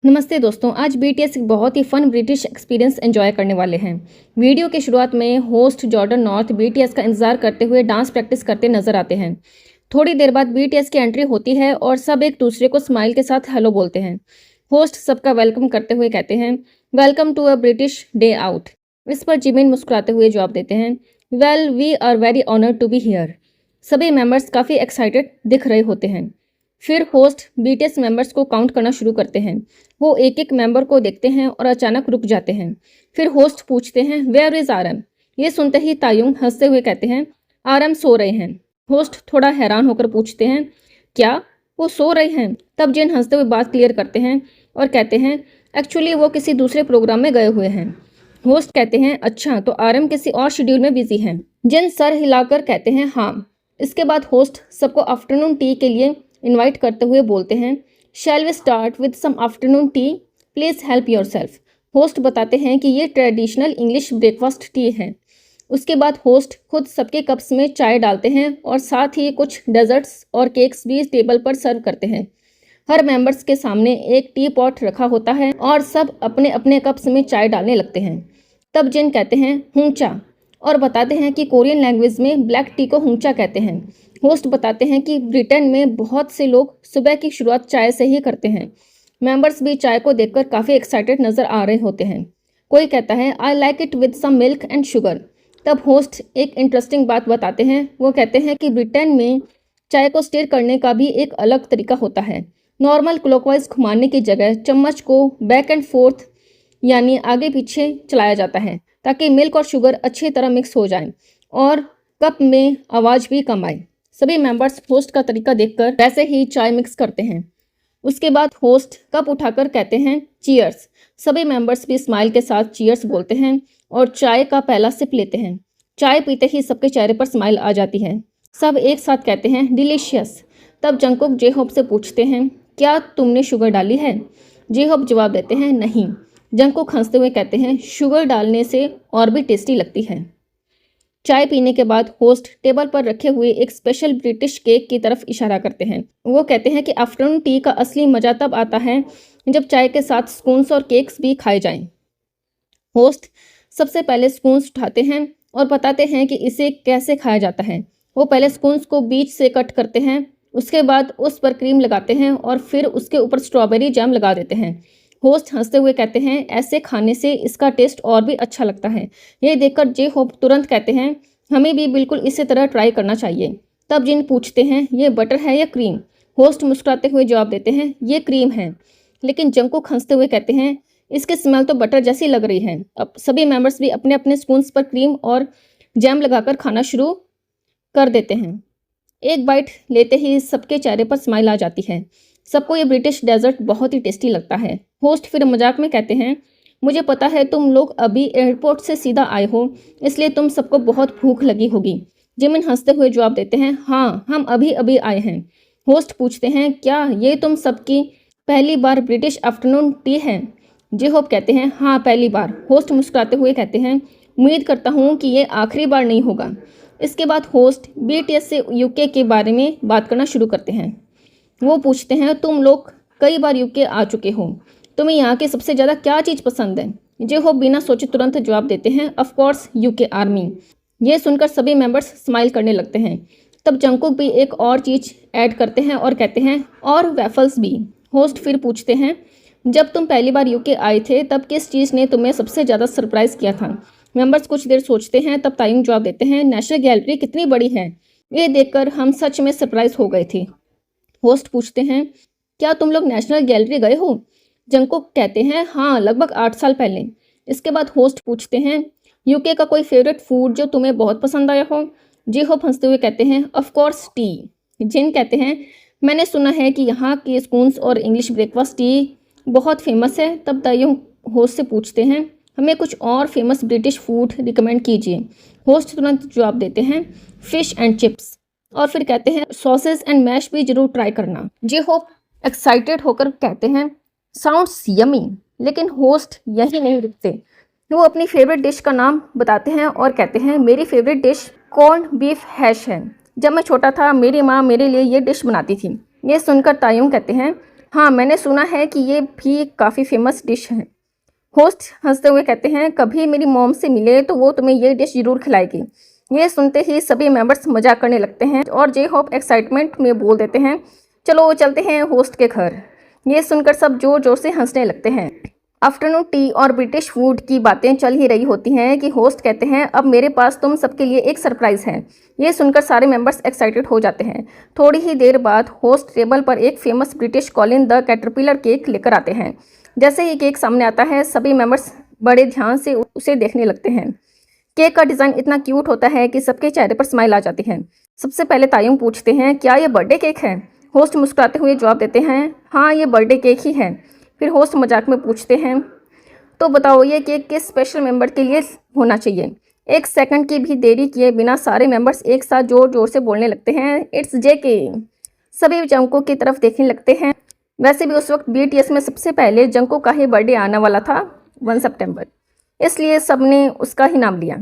नमस्ते दोस्तों, आज बीटीएस एक बहुत ही फन ब्रिटिश एक्सपीरियंस एंजॉय करने वाले हैं। वीडियो के शुरुआत में होस्ट जॉर्डन नॉर्थ बीटीएस का इंतजार करते हुए डांस प्रैक्टिस करते नजर आते हैं। थोड़ी देर बाद बीटीएस की एंट्री होती है और सब एक दूसरे को स्माइल के साथ हेलो बोलते हैं। होस्ट सबका वेलकम करते हुए कहते हैं, welcome to a British day out. इस पर जिमिन मुस्कुराते हुए जवाब देते हैं, well we are very honoured to be here. सभी मेंबर्स काफ़ी एक्साइटेड दिख रहे होते हैं। फिर होस्ट बीटीएस मेंबर्स को काउंट करना शुरू करते हैं। वो एक एक मेंबर को देखते हैं और अचानक रुक जाते हैं। फिर होस्ट पूछते हैं, वेयर इज आरएम। ये सुनते ही तायुंग हंसते हुए कहते हैं, आरएम सो रहे हैं। होस्ट थोड़ा हैरान होकर पूछते हैं, क्या वो सो रहे हैं? तब जिन हंसते हुए बात क्लियर करते हैं और कहते हैं, एक्चुअली वो किसी दूसरे प्रोग्राम में गए हुए हैं। होस्ट कहते हैं, अच्छा तो आरएम किसी और शेड्यूल में बिजी हैं। जिन सर हिलाकर कहते हैं, हाँ। इसके बाद होस्ट सबको आफ्टरनून टी के लिए इनवाइट करते हुए बोलते हैं, shall we start with some afternoon tea, please help yourself. Host बताते हैं कि ये ट्रेडिशनल इंग्लिश ब्रेकफास्ट टी है। उसके बाद होस्ट खुद सबके कप्स में चाय डालते हैं और साथ ही कुछ डेजर्ट्स और केक्स भी टेबल पर सर्व करते हैं। हर मेंबर्स के सामने एक टी पॉट रखा होता है और सब अपने अपने कप्स में चाय डालने लगते हैं। तब जिन कहते हैं, हुंचा, और बताते हैं कि कोरियन लैंग्वेज में ब्लैक टी को हुंचा कहते हैं। होस्ट बताते हैं कि ब्रिटेन में बहुत से लोग सुबह की शुरुआत चाय से ही करते हैं। मेंबर्स भी चाय को देखकर काफ़ी एक्साइटेड नज़र आ रहे होते हैं। कोई कहता है, I like it with some milk and sugar. तब होस्ट एक इंटरेस्टिंग बात बताते हैं। वो कहते हैं कि ब्रिटेन में चाय को स्टिर करने का भी एक अलग तरीका होता है। नॉर्मल क्लॉकवाइज घुमाने की जगह चम्मच को बैक एंड फोर्थ यानी आगे पीछे चलाया जाता है ताकि मिल्क और शुगर अच्छी तरह मिक्स हो जाएं और कप में आवाज़ भी कम आए। सभी मेंबर्स होस्ट का तरीका देखकर वैसे ही चाय मिक्स करते हैं। उसके बाद होस्ट कप उठाकर कहते हैं, चीयर्स। सभी मेंबर्स भी स्माइल के साथ चीयर्स बोलते हैं और चाय का पहला सिप लेते हैं। चाय पीते ही सबके चेहरे पर स्माइल आ जाती है। सब एक साथ कहते हैं, डिलीशियस। तब जंगकुक जे होप से पूछते हैं, क्या तुमने शुगर डाली है? जे होप जवाब देते हैं, नहीं। जंगकुक हंसते हुए कहते हैं, शुगर डालने से और भी टेस्टी लगती है। चाय पीने के बाद होस्ट टेबल पर रखे हुए एक स्पेशल ब्रिटिश केक की तरफ इशारा करते हैं। वो कहते हैं कि आफ्टरनून टी का असली मज़ा तब आता है जब चाय के साथ स्पून्स और केक्स भी खाए जाएं। होस्ट सबसे पहले स्पून्स उठाते हैं और बताते हैं कि इसे कैसे खाया जाता है। वो पहले स्पून्स को बीच से कट करते हैं, उसके बाद उस पर क्रीम लगाते हैं और फिर उसके ऊपर स्ट्रॉबेरी जैम लगा देते हैं। होस्ट हंसते हुए कहते हैं, ऐसे खाने से इसका टेस्ट और भी अच्छा लगता है। ये देखकर जे होप तुरंत कहते हैं, हमें भी बिल्कुल इसी तरह ट्राई करना चाहिए। तब जिन पूछते हैं, ये बटर है या क्रीम? होस्ट मुस्कुराते हुए जवाब देते हैं, ये क्रीम है। लेकिन जंगकुक हंसते हुए कहते हैं, इसकी स्मेल तो बटर जैसी लग रही है। अब सभी मेंबर्स भी अपने अपने स्पून्स पर क्रीम और जैम लगाकर खाना शुरू कर देते हैं। एक बाइट लेते ही सबके चेहरे पर स्माइल आ जाती है। सबको ये ब्रिटिश डेजर्ट बहुत ही टेस्टी लगता है। होस्ट फिर मजाक में कहते हैं, मुझे पता है तुम लोग अभी एयरपोर्ट से सीधा आए हो, इसलिए तुम सबको बहुत भूख लगी होगी। जिमिन हंसते हुए जवाब देते हैं, हाँ हम अभी अभी आए हैं। होस्ट पूछते हैं, क्या ये तुम सबकी पहली बार ब्रिटिश आफ्टरनून टी है? जे होप कहते हैं, हाँ पहली बार। होस्ट मुस्कुराते हुए कहते हैं, उम्मीद करता हूँ कि ये आखिरी बार नहीं होगा। इसके बाद होस्ट बीटीएस से यूके के बारे में बात करना शुरू करते हैं। वो पूछते हैं, तुम लोग कई बार यूके आ चुके हो, तुम्हें यहाँ की सबसे ज़्यादा क्या चीज़ पसंद है? जे होप बिना सोचे तुरंत जवाब देते हैं, ऑफ कोर्स यूके आर्मी। ये सुनकर सभी मेंबर्स स्माइल करने लगते हैं। तब जंगकुक भी एक और चीज़ ऐड करते हैं और कहते हैं, और वेफल्स भी। होस्ट फिर पूछते हैं, जब तुम पहली बार यूके आए थे तब किस चीज़ ने तुम्हें सबसे ज़्यादा सरप्राइज़ किया था? मेंबर्स कुछ देर सोचते हैं। तब तायुंग जवाब देते हैं, नेशनल गैलरी कितनी बड़ी है, ये देखकर हम सच में सरप्राइज हो गए थे। होस्ट पूछते हैं, क्या तुम लोग नेशनल गैलरी गए हो? जंगकुक कहते हैं, हाँ लगभग 8 साल पहले। इसके बाद होस्ट पूछते हैं, यूके का कोई फेवरेट फूड जो तुम्हें बहुत पसंद आया हो? जे होप हंसते हुए कहते हैं, ऑफ कोर्स टी। जिन कहते हैं, मैंने सुना है कि यहाँ के स्पून्स और इंग्लिश ब्रेकफास्ट टी बहुत फेमस है। तब तायुंग होस्ट से पूछते हैं, हमें कुछ और फेमस ब्रिटिश फूड रिकमेंड कीजिए। होस्ट तुरंत जवाब देते हैं, फिश एंड चिप्स, और फिर कहते हैं, सॉसेज एंड मैश भी जरूर ट्राई करना। जे होप एक्साइटेड होकर कहते हैं, साउंड्स यमी। लेकिन होस्ट यही नहीं रुकते, वो अपनी फेवरेट डिश का नाम बताते हैं और कहते हैं, मेरी favourite dish corn beef hash है। जब मैं छोटा था मेरी माँ मेरे लिए ये डिश बनाती थी। ये सुनकर तायुंग कहते हैं, हाँ, मैंने सुना है कि ये भी काफ़ी फेमस डिश है। होस्ट हंसते हुए कहते हैं, कभी मेरी मॉम से मिले तो वो तुम्हें ये डिश जरूर खिलाएगी। ये सुनते ही सभी मेंबर्स मजाक करने लगते हैं और जे होप एक्साइटमेंट में बोल देते हैं, चलो चलते हैं होस्ट के घर। ये सुनकर सब जोर जोर से हंसने लगते हैं। आफ्टरनून टी और ब्रिटिश फूड की बातें चल ही रही होती हैं कि होस्ट कहते हैं, अब मेरे पास तुम सबके लिए एक सरप्राइज़ है। ये सुनकर सारे मेंबर्स एक्साइटेड हो जाते हैं। थोड़ी ही देर बाद होस्ट टेबल पर एक famous British Colin the caterpillar cake लेकर आते हैं। जैसे ही केक सामने आता है सभी मेंबर्स बड़े ध्यान से उसे देखने लगते हैं। केक का डिज़ाइन इतना क्यूट होता है कि सबके चेहरे पर स्माइल आ जाती है। सबसे पहले तायुंग पूछते हैं, क्या ये बर्थडे केक है? होस्ट मुस्कुराते हुए जवाब देते हैं, हाँ ये बर्थडे केक ही है। फिर होस्ट मजाक में पूछते हैं, तो बताओ ये केक किस स्पेशल मेंबर के लिए होना चाहिए? एक सेकंड की भी देरी किए बिना सारे मेंबर्स एक साथ जोर जोर से बोलने लगते हैं, इट्स जेके। सभी जंको की तरफ देखने लगते हैं। वैसे भी उस वक्त बीटीएस में सबसे पहले जंको का ही बर्थडे आने वाला था 1 सितंबर, इसलिए सबने उसका ही नाम लिया।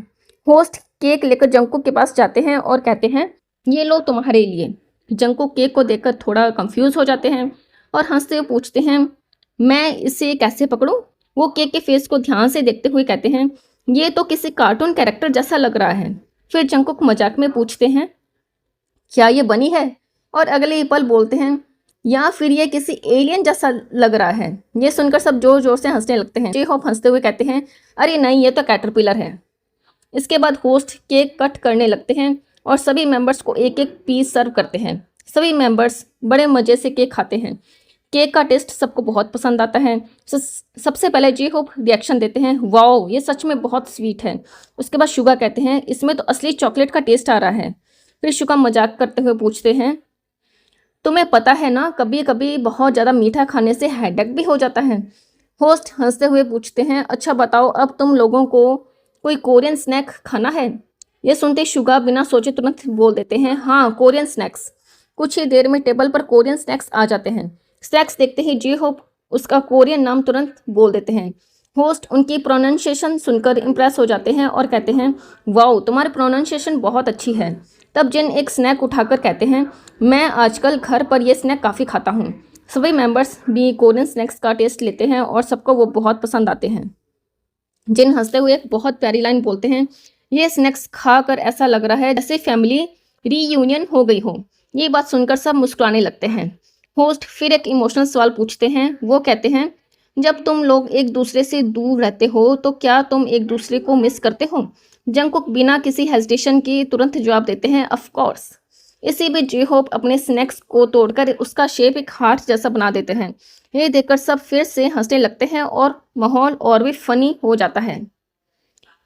होस्ट केक लेकर जंको के पास जाते हैं और कहते हैं, ये लो तुम्हारे लिए। जंको केक को देखकर थोड़ा कंफ्यूज हो जाते हैं और हंसते हुए पूछते हैं, मैं इसे कैसे पकड़ूं? वो केक के फेस को ध्यान से देखते हुए कहते हैं, ये तो किसी कार्टून कैरेक्टर जैसा लग रहा है। फिर जंकुक मजाक में पूछते हैं, क्या ये बनी है? और अगले ही पल बोलते हैं, या फिर ये किसी एलियन जैसा लग रहा है। ये सुनकर सब जोर जोर से हंसने लगते हैं। जे होप हंसते हुए कहते हैं, अरे नहीं ये तो कैटरपिलर है। इसके बाद होस्ट केक कट करने लगते हैं और सभी मेंबर्स को एक एक पीस सर्व करते हैं। सभी मेंबर्स बड़े मज़े से केक खाते हैं। केक का टेस्ट सबको बहुत पसंद आता है। सबसे पहले जे होप रिएक्शन देते हैं, वाओ ये सच में बहुत स्वीट है। उसके बाद शुगा कहते हैं, इसमें तो असली चॉकलेट का टेस्ट आ रहा है। फिर शुगा मजाक करते हुए पूछते हैं, तुम्हें पता है ना कभी कभी बहुत ज़्यादा मीठा खाने से हेडेक भी हो जाता है। होस्ट हंसते हुए पूछते हैं, अच्छा बताओ अब तुम लोगों को कोई कोरियन स्नैक खाना है? ये सुनते शुगा बिना सोचे तुरंत बोल देते हैं, हाँ कोरियन स्नैक्स। कुछ ही देर में टेबल पर कोरियन स्नैक्स आ जाते हैं। स्नैक्स देखते ही जे होप उसका कोरियन नाम तुरंत बोल देते हैं। होस्ट उनकी प्रोनाउंसिएशन सुनकर इम्प्रेस हो जाते हैं और कहते हैं, वाओ तुम्हारी प्रोनाउंसिएशन बहुत अच्छी है। तब जिन एक स्नैक उठाकर कहते हैं, मैं आजकल घर पर यह स्नैक काफ़ी खाता हूँ। सभी मेंबर्स भी कोरियन स्नैक्स का टेस्ट लेते हैं और सबको वो बहुत पसंद आते हैं। जिन हंसते हुए एक बहुत प्यारी लाइन बोलते हैं, ये स्नैक्स खाकर ऐसा लग रहा है जैसे फैमिली रीयूनियन हो गई हो। ये बात सुनकर सब मुस्कुराने लगते हैं। होस्ट फिर एक इमोशनल सवाल पूछते हैं। वो कहते हैं, जब तुम लोग एक दूसरे से दूर रहते हो तो क्या तुम एक दूसरे को मिस करते हो? जंगकुक बिना किसी हेजिटेशन के तुरंत जवाब देते हैं, ऑफ कोर्स। इसी बीच जे होप अपने स्नैक्स को तोड़कर उसका शेप एक हार्ट जैसा बना देते हैं। ये देखकर सब फिर से हंसने लगते हैं और माहौल और भी फनी हो जाता है।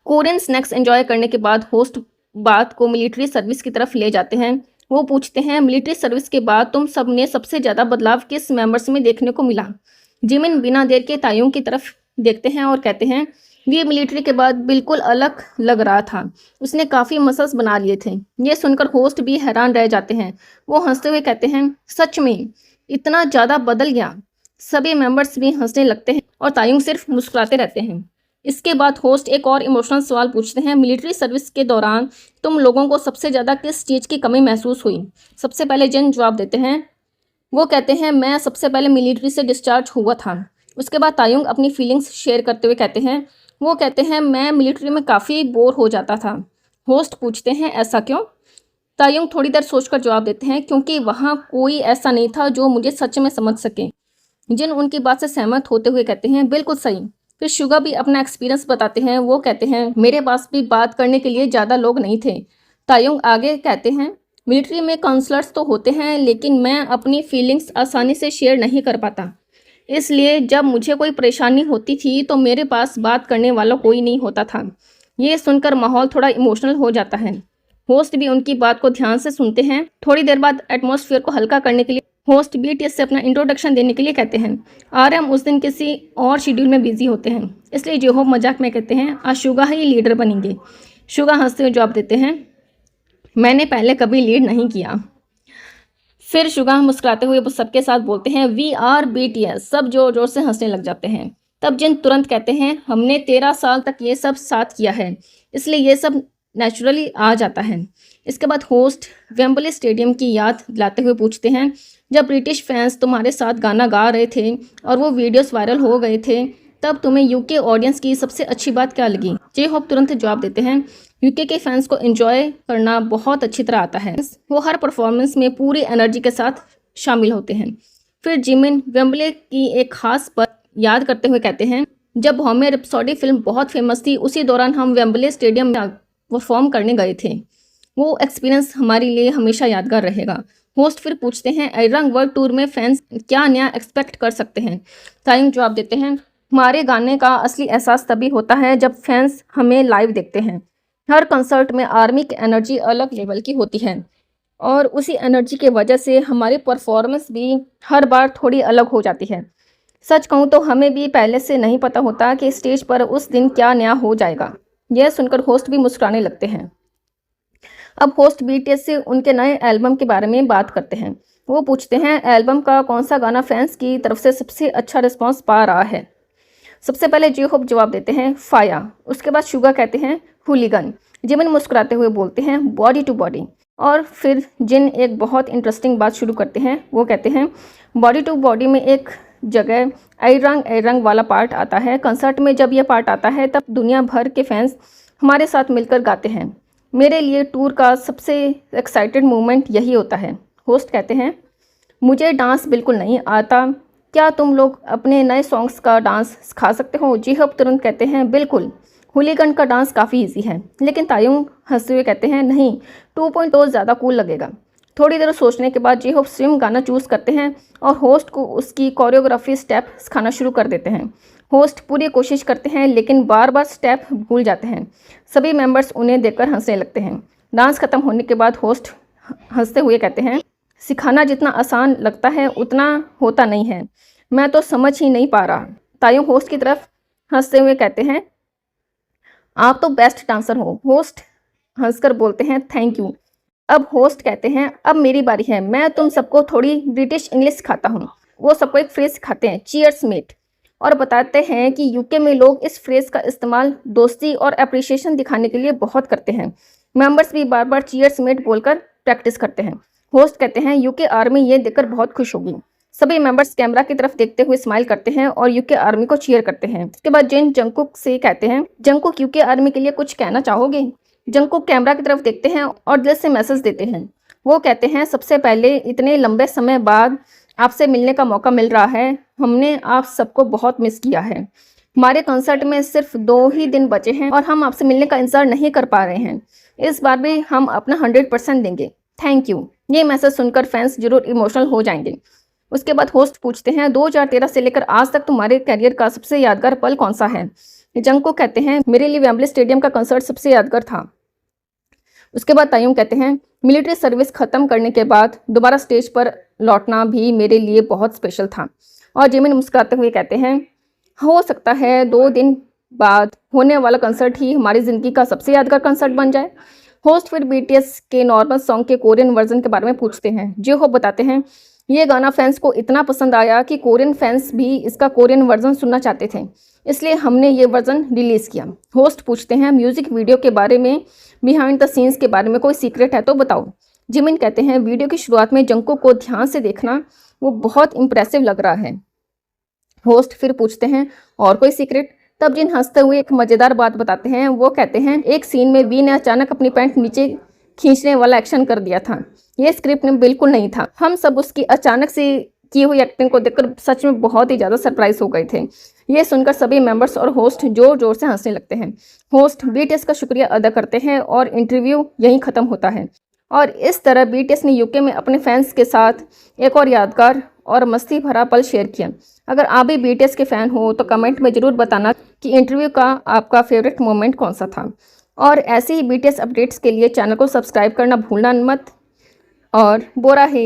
कोरियन स्नैक्स एंजॉय करने के बाद होस्ट बात को मिलिट्री सर्विस की तरफ ले जाते हैं। वो पूछते हैं, मिलिट्री सर्विस के बाद तुम सब ने सबसे ज़्यादा बदलाव किस मेंबर्स में देखने को मिला? जिमिन बिना देर के तायुंग की तरफ देखते हैं और कहते हैं, ये मिलिट्री के बाद बिल्कुल अलग लग रहा था। उसने काफ़ी मसल्स बना लिए थे। ये सुनकर होस्ट भी हैरान रह जाते हैं। वो हंसते हुए कहते हैं, सच में इतना ज़्यादा बदल गया? सभी मेंबर्स भी हंसने लगते हैं और तायुंग सिर्फ मुस्कुराते रहते हैं। इसके बाद होस्ट एक और इमोशनल सवाल पूछते हैं, मिलिट्री सर्विस के दौरान तुम लोगों को सबसे ज़्यादा किस चीज़ की कमी महसूस हुई? सबसे पहले जिन जवाब देते हैं। वो कहते हैं, मैं सबसे पहले मिलिट्री से डिस्चार्ज हुआ था। उसके बाद तायुंग अपनी फीलिंग्स शेयर करते हुए कहते हैं, वो कहते हैं, मैं मिलिट्री में काफ़ी बोर हो जाता था। होस्ट पूछते हैं, ऐसा क्यों? तायुंग थोड़ी देर सोचकर जवाब देते हैं, क्योंकि वहाँ कोई ऐसा नहीं था जो मुझे सच में समझ सके। जिन उनकी बात से सहमत होते हुए कहते हैं, बिल्कुल सही। फिर शुगा भी अपना एक्सपीरियंस बताते हैं। वो कहते हैं, मेरे पास भी बात करने के लिए ज़्यादा लोग नहीं थे। तायुंग आगे कहते हैं, मिलिट्री में काउंसलर्स तो होते हैं लेकिन मैं अपनी फीलिंग्स आसानी से शेयर नहीं कर पाता। इसलिए जब मुझे कोई परेशानी होती थी तो मेरे पास बात करने वाला कोई नहीं होता था। ये सुनकर माहौल थोड़ा इमोशनल हो जाता है। होस्ट भी उनकी बात को ध्यान से सुनते हैं। थोड़ी देर बाद एटमॉस्फेयर को हल्का करने के लिए होस्ट बीटीएस से अपना इंट्रोडक्शन देने के लिए कहते हैं। आरएम उस दिन किसी और शेड्यूल में बिजी होते हैं, इसलिए जे होप मजाक में कहते हैं, आज शुगा ही लीडर बनेंगे। शुगा हंसते हुए जवाब देते हैं, मैंने पहले कभी लीड नहीं किया। फिर शुगा मुस्कुराते हुए वो सबके साथ बोलते हैं, वी आर बीटीएस। सब जोर जोर से हंसने लग जाते हैं। तब जिन तुरंत कहते हैं, हमने 13 साल तक ये सब साथ किया है, इसलिए ये सब नेचुरली आ जाता है। इसके बाद होस्ट वेम्बले स्टेडियम की याद दिलाते हुए पूछते हैं, जब ब्रिटिश फैंस तुम्हारे साथ गाना गा रहे थे और वो वीडियोस वायरल हो गए थे, तब तुम्हें यूके ऑडियंस की सबसे अच्छी बात क्या लगी? जे होप तुरंत जवाब देते हैं, यूके के फैंस को एंजॉय करना बहुत अच्छी तरह आता है। वो हर परफॉर्मेंस में पूरी एनर्जी के साथ शामिल होते हैं। फिर जिमिन वेम्बले की एक खास पल याद करते हुए कहते हैं, जब बोहेमियन रैप्सोडी फिल्म बहुत फेमस थी, उसी दौरान हम वेम्बले स्टेडियम में परफॉर्म करने गए थे। वो एक्सपीरियंस हमारे लिए हमेशा यादगार रहेगा। होस्ट फिर पूछते हैं, एयररंग वर्ल्ड टूर में फैंस क्या नया एक्सपेक्ट कर सकते हैं? तायुंग जवाब देते हैं, हमारे गाने का असली एहसास तभी होता है जब फैंस हमें लाइव देखते हैं। हर कंसर्ट में आर्मी की एनर्जी अलग लेवल की होती है और उसी एनर्जी की वजह से हमारी परफॉर्मेंस भी हर बार थोड़ी अलग हो जाती है। सच कहूँ तो हमें भी पहले से नहीं पता होता कि स्टेज पर उस दिन क्या नया हो जाएगा। यह सुनकर होस्ट भी मुस्कुराने लगते हैं। अब होस्ट बीटीएस से उनके नए एल्बम के बारे में बात करते हैं। वो पूछते हैं, एल्बम का कौन सा गाना फैंस की तरफ से सबसे अच्छा रिस्पॉन्स पा रहा है? सबसे पहले जे होप जवाब देते हैं, फाया। उसके बाद शुगा कहते हैं, हुलीगन। जिमिन मुस्कुराते हुए बोलते हैं, बॉडी टू बॉडी। और फिर जिन एक बहुत इंटरेस्टिंग बात शुरू करते हैं। वो कहते हैं, बॉडी टू बॉडी में एक जगह आई रंग वाला पार्ट आता है। कंसर्ट में जब यह पार्ट आता है तब दुनिया भर के फैंस हमारे साथ मिलकर गाते हैं। मेरे लिए टूर का सबसे एक्साइटेड मोमेंट यही होता है। होस्ट कहते हैं, मुझे डांस बिल्कुल नहीं आता, क्या तुम लोग अपने नए सॉन्ग्स का डांस सिखा सकते हो? जी हब तुरंत कहते हैं, बिल्कुल, हुलीगन का डांस काफ़ी इजी है। लेकिन तायुंग हंसते हुए कहते हैं, नहीं, 2.0 ज़्यादा कूल लगेगा। थोड़ी देर सोचने के बाद जी होप स्विम गाना चूज़ करते हैं और होस्ट को उसकी कोरियोग्राफी स्टेप सिखाना शुरू कर देते हैं। होस्ट पूरी कोशिश करते हैं लेकिन बार बार स्टेप भूल जाते हैं। सभी मेंबर्स उन्हें देखकर हंसने लगते हैं। डांस खत्म होने के बाद होस्ट हंसते हुए कहते हैं, सिखाना जितना आसान लगता है उतना होता नहीं है, मैं तो समझ ही नहीं पा रहा। तायुंग होस्ट की तरफ हंसते हुए कहते हैं, आप तो बेस्ट डांसर हो। होस्ट हंसकर बोलते हैं, थैंक यू। अब होस्ट कहते हैं, अब मेरी बारी है, मैं तुम सबको थोड़ी ब्रिटिश इंग्लिश सिखाता हूँ। वो सबको एक फ्रेज सिखाते हैं, चीयर्स मेट, और बताते हैं कि यूके में लोग इस फ्रेज का इस्तेमाल दोस्ती और अप्रिशिएशन दिखाने के लिए बहुत करते हैं। मेंबर्स भी बार बार चीयर्स मेट बोलकर प्रैक्टिस करते हैं। होस्ट कहते हैं, यूके आर्मी ये देखकर बहुत खुश होगी। सभी मेंबर्स कैमरा की तरफ देखते हुए स्माइल करते हैं और यूके आर्मी को चीयर करते हैं। इसके बाद जिन जंगकुक से कहते हैं, जंगकुक यूके आर्मी के लिए कुछ कहना चाहोगे? जंगकुक कैमरा की तरफ देखते हैं और दिल से मैसेज देते हैं। वो कहते हैं, सबसे पहले इतने लंबे समय बाद आपसे मिलने का मौका मिल रहा है। हमने आप सबको बहुत मिस किया है। हमारे कंसर्ट में सिर्फ 2 ही दिन बचे हैं और हम आपसे मिलने का इंतजार नहीं कर पा रहे हैं। इस बार भी हम अपना 100% देंगे। Thank you. ये मैसेज सुनकर फैंस जरूर इमोशनल हो जाएंगे। उसके बाद होस्ट पूछते हैं, 2013 से लेकर आज तक तुम्हारे करियर का सबसे यादगार पल कौन सा है? जंगकुक कहते हैं, मेरे लिए वेम्बले स्टेडियम का कंसर्ट सबसे यादगार था। उसके बाद तायुंग कहते हैं, मिलिट्री सर्विस ख़त्म करने के बाद दोबारा स्टेज पर लौटना भी मेरे लिए बहुत स्पेशल था। और जिमिन मुस्कुराते हुए कहते हैं, हो सकता है 2 दिन बाद होने वाला कंसर्ट ही हमारी ज़िंदगी का सबसे यादगार कंसर्ट बन जाए। होस्ट फिर बीटीएस के नॉर्मल सॉन्ग के कोरियन वर्जन के बारे में पूछते हैं। जो हो बताते हैं, ये गाना फैंस को इतना पसंद आया कि कोरियन फैंस भी इसका कोरियन वर्जन सुनना चाहते थे, इसलिए हमने ये वर्जन रिलीज़ किया। होस्ट पूछते हैं, म्यूज़िक वीडियो के बारे में, बिहाइंड द सीन्स के बारे में कोई सीक्रेट है तो बताओ। जिमिन कहते हैं, वीडियो की शुरुआत में जंगकुक को ध्यान से देखना, वो बहुत इंप्रेसिव लग रहा है। होस्ट फिर पूछते हैं, और कोई सीक्रेट? तब जिन हंसते हुए एक मज़ेदार बात बताते हैं। वो कहते हैं, एक सीन में वी ने अचानक अपनी पैंट नीचे खींचने वाला एक्शन कर दिया था। ये स्क्रिप्ट में बिल्कुल नहीं था। हम सब उसकी अचानक से की हुई एक्टिंग को देखकर सच में बहुत ही ज़्यादा सरप्राइज हो गए थे। ये सुनकर सभी मेंबर्स और होस्ट जोर जोर से हंसने लगते हैं। होस्ट बीटीएस का शुक्रिया अदा करते हैं और इंटरव्यू यहीं ख़त्म होता है। और इस तरह बीटीएस ने यूके में अपने फैंस के साथ एक और यादगार और मस्ती भरा पल शेयर किया। अगर आप भी बीटीएस के फ़ैन हो तो कमेंट में ज़रूर बताना कि इंटरव्यू का आपका फेवरेट मोमेंट कौन सा था। और ऐसे ही बीटीएस अपडेट्स के लिए चैनल को सब्सक्राइब करना भूलना मत। और बोरा है।